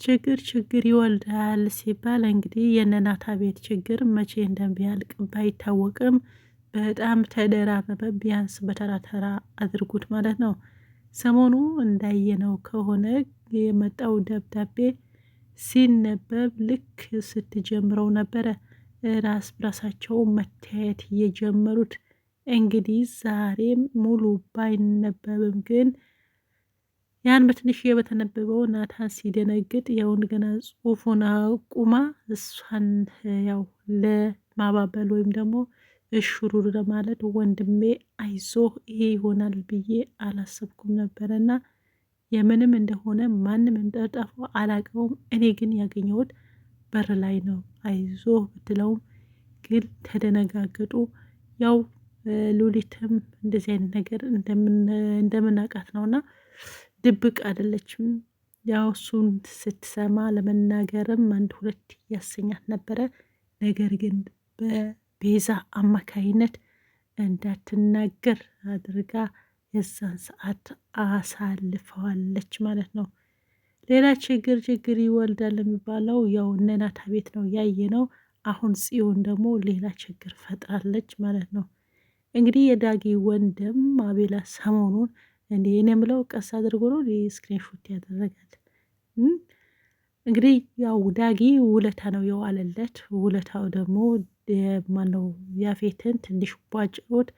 ችግር ይወልዳል ሲባል እንግዲህ የነናታ ቤት ችግር መቼ እንደሚያልቅ ባይታወቅም በጣም ተደራረበ። ቢያንስ በተራ ተራ አድርጉት ማለት ነው። ሰሞኑ እንዳየነው ከሆነ የመጣው ደብዳቤ ሲነበብ ልክ ስትጀምረው ነበረ ራስ በራሳቸው መተያየት እየጀመሩት። እንግዲህ ዛሬም ሙሉ ባይነበብም ግን ያን በትንሽዬ በተነበበው ናታን ሲደነግጥ ያው እንደገና ጽሁፉን አቁማ እሷን ያው ለማባበል ወይም ደግሞ እሽሩር ለማለት ወንድሜ አይዞህ ይሄ ይሆናል ብዬ አላሰብኩም ነበረና የምንም እንደሆነ ማንም እንደጠፋው አላቀውም። እኔ ግን ያገኘሁት በር ላይ ነው። አይዞህ ብትለውም ግን ተደነጋገጡ። ያው ሉሊትም እንደዚህ አይነት ነገር እንደምናውቃት ነውና ድብቅ አይደለችም። ያው እሱን ስትሰማ ለመናገርም አንድ ሁለት ያሰኛት ነበረ። ነገር ግን በቤዛ አማካይነት እንዳትናገር አድርጋ የዛን ሰዓት አሳልፈዋለች ማለት ነው። ሌላ ችግር ይወልዳል የሚባለው ያው እነናታ ቤት ነው ያየ ነው። አሁን ጽዮን ደግሞ ሌላ ችግር ፈጥራለች ማለት ነው። እንግዲህ የዳጊ ወንድም አቤላ ሰሞኑን እኔ የምለው ቀስ አድርጎ ነው ስክሪንሾት ያደረጋል። እንግዲህ ያው ዳጊ ውለታ ነው የዋለለት። ውለታው ደግሞ ማነው ያፌትን ትንሽ ቧጭሮት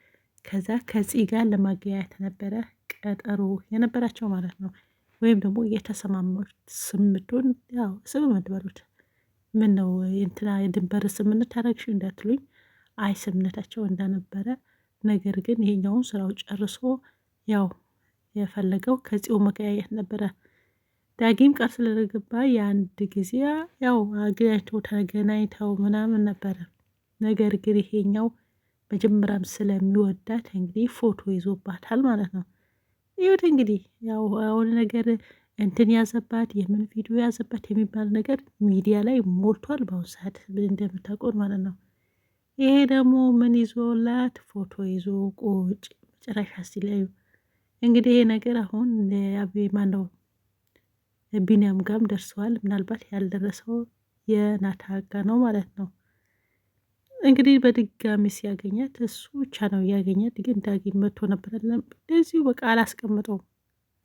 ከዛ ከፂ ጋር ለማገያየት ነበረ ቀጠሮ የነበራቸው ማለት ነው። ወይም ደግሞ የተሰማሙት ስምንቱን ያው ስምምነት በሉት። ምን ነው እንትና የድንበር ስምምነት ታደረግሽ እንዳትሉኝ፣ አይ ስምምነታቸው እንደነበረ ነገር ግን ይሄኛውን ስራው ጨርሶ ያው የፈለገው ከጽዮን መቀያየት ነበረ። ዳጊም ቃል ስለገባ የአንድ ጊዜ ያው አገናኝተው ተገናኝተው ምናምን ነበረ። ነገር ግን ይሄኛው መጀመሪያም ስለሚወዳት እንግዲህ ፎቶ ይዞባታል ማለት ነው። ይሁት እንግዲህ ያው አሁን ነገር እንትን ያዘባት የምን ቪዲዮ ያዘባት የሚባል ነገር ሚዲያ ላይ ሞልቷል በአሁኑ ሰዓት እንደምታውቁት ማለት ነው። ይሄ ደግሞ ምን ይዞላት ፎቶ ይዞ ቁጭ መጨረሻ ሲለዩ እንግዲህ ይሄ ነገር አሁን አቤ ማነው ቢኒያም ጋም ደርሰዋል። ምናልባት ያልደረሰው የናታ ጋ ነው ማለት ነው። እንግዲህ በድጋሚ ሲያገኛት እሱ ብቻ ነው ያገኛት። ግን ዳጊ መጥቶ ነበር እንደዚሁ በቃ አላስቀምጠውም።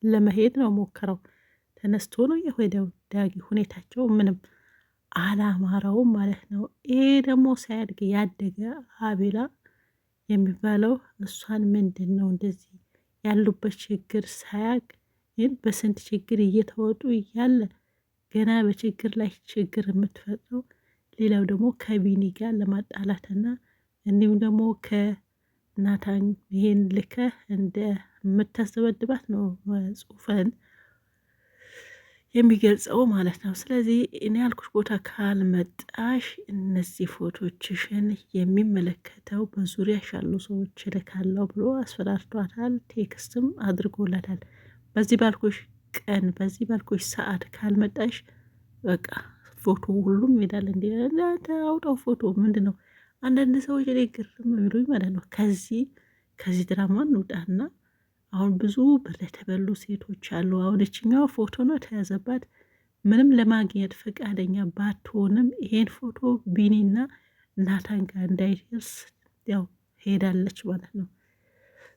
ለመሄድ ነው ሞከረው። ተነስቶ ነው የሄደው። ዳጊ ሁኔታቸው ምንም አላማረውም ማለት ነው። ይሄ ደግሞ ሳያድግ ያደገ አቤላ የሚባለው እሷን ምንድን ነው እንደዚህ ያሉበት ችግር ሳያቅ ግን በስንት ችግር እየተወጡ እያለ ገና በችግር ላይ ችግር የምትፈጥረው። ሌላው ደግሞ ከቢኒ ጋር ለማጣላትና እንዲሁም ደግሞ ከናታን ይሄን ልከህ እንደምታስደበድባት ነው ጽሁፈን የሚገልጸው ማለት ነው። ስለዚህ እኔ ያልኩሽ ቦታ ካልመጣሽ እነዚህ ፎቶችሽን የሚመለከተው በዙሪያሽ ያሉ ሰዎች እልካለሁ ብሎ አስፈራርቷታል። ቴክስትም አድርጎላታል። በዚህ ባልኩሽ ቀን በዚህ ባልኩሽ ሰዓት ካልመጣሽ በቃ ፎቶ ሁሉም ይሄዳል። እንዲ አውጣው ፎቶ ምንድን ነው? አንዳንድ ሰዎች እኔ ግርም የሚሉኝ ማለት ነው ከዚህ ድራማ እንውጣና አሁን ብዙ ብር የተበሉ ሴቶች አሉ። አሁን እችኛዋ ፎቶ ነው ተያዘባት። ምንም ለማግኘት ፈቃደኛ ባትሆንም ይሄን ፎቶ ቢኒና ናታን ጋር እንዳይደርስ ያው ሄዳለች ማለት ነው።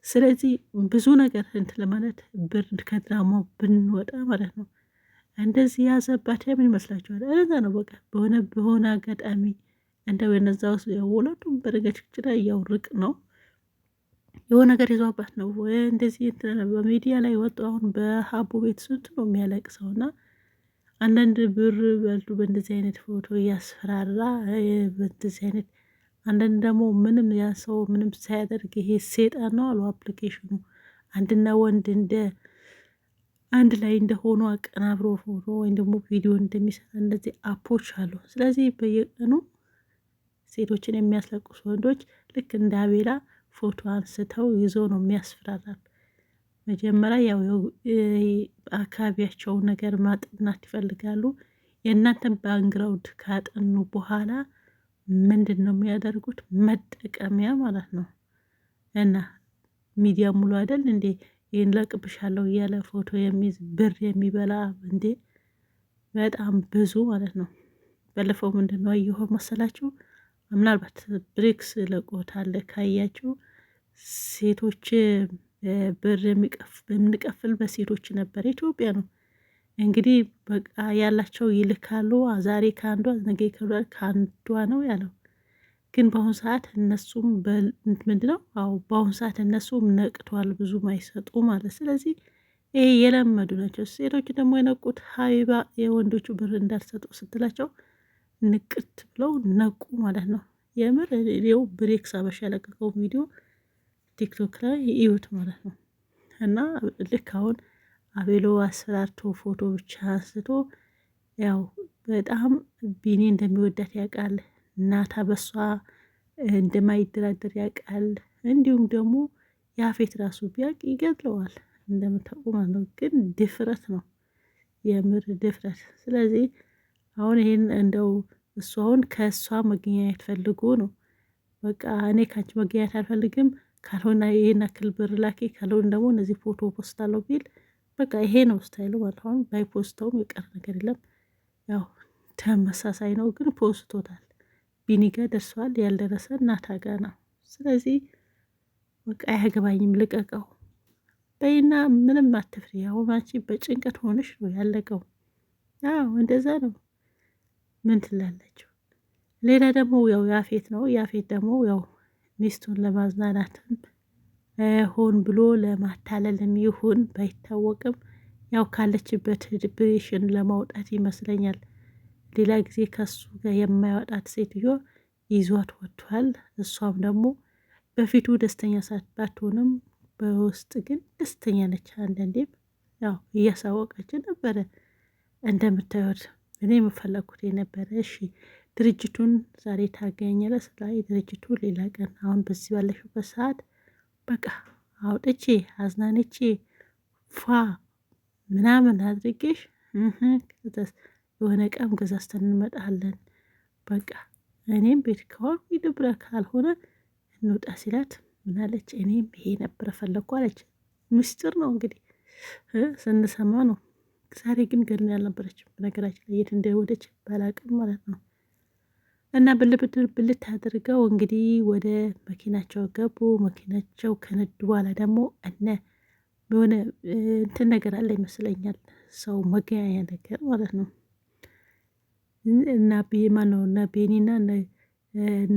ስለዚህ ብዙ ነገር እንትን ለማለት ብር ከድራማው ብንወጣ ማለት ነው። እንደዚህ ያዘባት ምን ይመስላችኋል? እዛ ነው በቃ በሆነ አጋጣሚ እንደው የነዛ ውስጥ ሁለቱም በረገች ላይ ያውርቅ ነው የሆነ ነገር ይዟባት ነው እንደዚህ እንትን በሚዲያ ላይ ወጡ። አሁን በሀቡ ቤት ስንት ነው የሚያለቅሰው። እና አንዳንድ ብር በልዱ በእንደዚህ አይነት ፎቶ እያስፈራራ በእንደዚህ አይነት አንዳንድ ደግሞ ምንም ያ ሰው ምንም ሳያደርግ ይሄ ሴጣን ነው አሉ አፕሊኬሽኑ አንድና ወንድ እንደ አንድ ላይ እንደሆኑ አቀናብሮ ፎቶ ወይም ደግሞ ቪዲዮ እንደሚሰራ እንደዚህ አፖች አሉ። ስለዚህ በየቀኑ ሴቶችን የሚያስለቅሱ ወንዶች ልክ እንደ አቤላ ፎቶ አንስተው ይዞ ነው የሚያስፈራራል። መጀመሪያ ያው አካባቢያቸውን ነገር ማጥናት ይፈልጋሉ። የእናንተን ባንግራውንድ ካጠኑ በኋላ ምንድን ነው የሚያደርጉት? መጠቀሚያ ማለት ነው። እና ሚዲያ ሙሉ አይደል እንዴ ይህን ለቅብሻለሁ እያለ ፎቶ የሚይዝ ብር የሚበላ እንዴ በጣም ብዙ ማለት ነው። ባለፈው ምንድን ነው አየሁ መሰላችሁ? ምናልባት ብሬክስ ለቆታል ካያችሁ ሴቶች ብር የምንቀፍል በሴቶች ነበር። ኢትዮጵያ ነው እንግዲህ በቃ ያላቸው ይልካሉ። ዛሬ ከአንዷ ነገ ከአንዷ ነው ያለው። ግን በአሁኑ ሰዓት እነሱም ምንድነው አዎ በአሁኑ ሰዓት እነሱም ነቅተዋል፣ ብዙም አይሰጡ ማለት። ስለዚህ ይሄ የለመዱ ናቸው። ሴቶች ደግሞ የነቁት ሀቢባ የወንዶቹ ብር እንዳልሰጡ ስትላቸው ንቅት ብለው ነቁ ማለት ነው። የምር ው ብሬክስ አበሻ ያለቀቀው ቪዲዮ ቲክቶክ ላይ እዩት ማለት ነው። እና ልክ አሁን አቤሎ አስፈራርቶ ፎቶ ብቻ አንስቶ ያው በጣም ቢኒ እንደሚወዳት ያውቃል። እናታ በሷ እንደማይደራደር ያውቃል። እንዲሁም ደግሞ ያፌት ራሱ ቢያውቅ ይገድለዋል እንደምታውቁ ማለት ነው። ግን ድፍረት ነው፣ የምር ድፍረት። ስለዚህ አሁን ይሄን እንደው እሱ አሁን ከእሷ መገናኘት ፈልጎ ነው። በቃ እኔ ከአንቺ መገናኘት አልፈልግም፣ ካልሆነ ይሄን አክል ብር ላኪ፣ ካልሆነ ደግሞ እነዚህ ፎቶ ፖስታለሁ ቢል በቃ ይሄ ነው ስታይሉ ማለት። አሁን ባይፖስተውም የቀር ነገር የለም። ያው ተመሳሳይ ነው፣ ግን ፖስቶታል። ቢኒ ጋ ደርሰዋል፣ ያልደረሰ እናታ ጋ ነው። ስለዚህ በቃ አያገባኝም ልቀቀው በይና ምንም አትፍሪ። አሁን አንቺ በጭንቀት ሆነሽ ነው ያለቀው። አዎ እንደዛ ነው። ምን ትላለችው? ሌላ ደግሞ ያው ያፌት ነው። ያፌት ደግሞ ያው ሚስቱን ለማዝናናትም ሆን ብሎ ለማታለልም ይሁን ባይታወቅም ያው ካለችበት ዲፕሬሽን ለማውጣት ይመስለኛል። ሌላ ጊዜ ከሱ ጋር የማያወጣት ሴትዮ ይዟት ወጥቷል። እሷም ደግሞ በፊቱ ደስተኛ ባትሆንም በውስጥ ግን ደስተኛ ነች። አንዳንዴም ያው እያሳወቀችን ነበረ እንደምታዩት። እኔ የምፈለግኩት የነበረ እሺ ድርጅቱን ዛሬ ታገኛለህ ስላይ ድርጅቱ ሌላ ቀን፣ አሁን በዚህ ባለሽበት ሰዓት በቃ አውጥቼ አዝናንቼ ፏ ምናምን አድርጌሽ የሆነ ቀን ገዛዝተን እንመጣለን። በቃ እኔም ቤት ከሆን ይድብረ ካልሆነ እንውጣ ሲላት ምናለች? እኔም ይሄ ነበረ ፈለግኩ አለች። ምስጢር ነው እንግዲህ ስንሰማ ነው። ዛሬ ግን ገድሜ አልነበረችም በነገራችን ላይ የት እንደወደች ባላቅም ማለት ነው። እና ብልት አድርገው እንግዲህ ወደ መኪናቸው ገቡ። መኪናቸው ከነዱ በኋላ ደግሞ የሆነ እንትን ነገር አለ ይመስለኛል፣ ሰው መገናኛ ነገር ማለት ነው። እና ማነው እና ቤኒና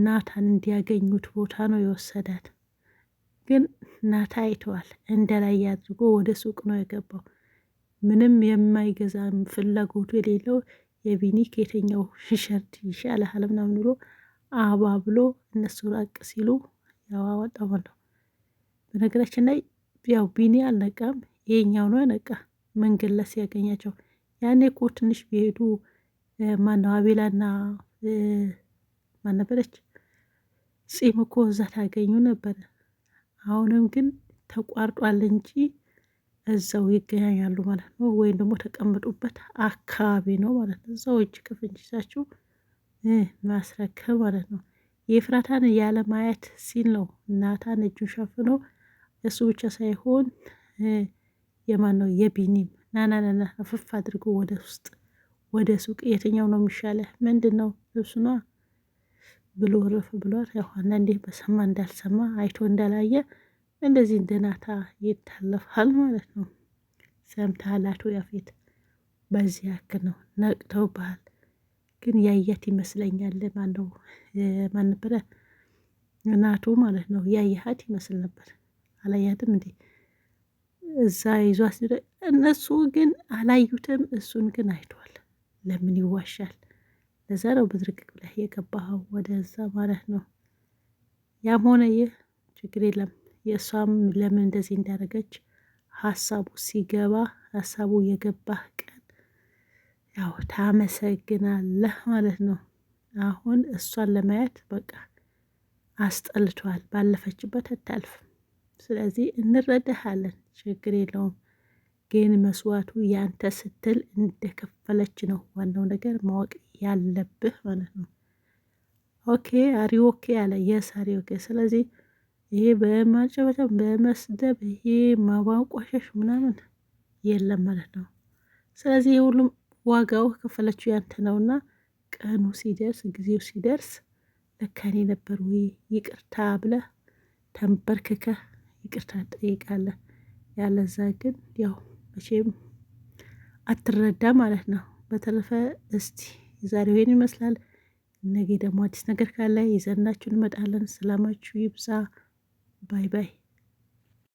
ናታን እንዲያገኙት ቦታ ነው የወሰዳት። ግን ናታ አይተዋል፣ እንደላይ አድርጎ ወደ ሱቅ ነው የገባው። ምንም የማይገዛ ፍላጎቱ የሌለው የቢኒ ከየተኛው ሸርት ይሻልሃል ምናምን ብሎ አባ ብሎ እነሱ ራቅ ሲሉ ያው አወጣው ነው። በነገራችን ላይ ያው ቢኒ አልነቃም፣ ይሄኛው ነው ነቃ። መንገድ ላይ ሲያገኛቸው ያኔ እኮ ትንሽ ቢሄዱ ማነው አቤላና ማን ነበረች ጺም እኮ እዛ ታገኙ ነበረ። አሁንም ግን ተቋርጧል እንጂ እዛው ይገናኛሉ ማለት ነው። ወይም ደግሞ ተቀምጡበት አካባቢ ነው ማለት ነው። እዛው እጅ ከፍንጅ ይዛችሁ ማስረከብ ማለት ነው። የፍራታን ያለ ማየት ሲል ነው እናታን እጁን ሸፍኖ፣ እሱ ብቻ ሳይሆን የማን ነው የቢኒም ናናናና አፍፍ አድርጎ ወደ ውስጥ ወደ ሱቅ የትኛው ነው የሚሻለህ? ምንድን ነው ልብሱ ነዋ ብሎ ረፍ ብሏል። ያው አንዳንዴ በሰማ እንዳልሰማ አይቶ እንዳላየ እንደዚህ እንደናታ ይታለፋል ማለት ነው። ሰምተሃል አቶ ያፌት? በዚህ ያክል ነው ነቅተውብሃል። ግን ያያት ይመስለኛል። ማን ነበረ እናቱ ማለት ነው። ያየሃት ይመስል ነበር። አላያትም እንዴ? እዛ ይዟት እነሱ ግን አላዩትም፣ እሱን ግን አይቷል። ለምን ይዋሻል? ለዛ ነው ብድርቅ ብለህ የገባኸው ወደዛ ማለት ነው። ያም ሆነ ይህ ችግር የለም። የእሷም ለምን እንደዚህ እንዳደረገች ሀሳቡ ሲገባ ሀሳቡ የገባህ ቀን ያው ታመሰግናለህ ማለት ነው። አሁን እሷን ለማየት በቃ አስጠልቷል። ባለፈችበት አታልፍም። ስለዚህ እንረዳሃለን፣ ችግር የለውም። ግን መስዋዕቱ ያንተ ስትል እንደከፈለች ነው ዋናው ነገር ማወቅ ያለብህ ማለት ነው። ኦኬ አሪ ኦኬ አለ የስ አሪ ኦኬ። ስለዚህ ይሄ በማጨበጨብ በመስደብ ይሄ ማባንቋሸሽ ምናምን የለም ማለት ነው። ስለዚህ ሁሉም ዋጋው ከፈለችው ያንተ ነውና ቀኑ ሲደርስ ጊዜው ሲደርስ ለካኔ ነበር ወይ ይቅርታ ብለህ ተንበርክከህ ይቅርታ ትጠይቃለህ። ያለዛ ግን ያው መቼም አትረዳ ማለት ነው። በተረፈ እስቲ የዛሬው ይሄን ይመስላል። ነገ ደግሞ አዲስ ነገር ካለ ይዘናችሁ እንመጣለን። ሰላማችሁ ይብዛ። ባይ ባይ።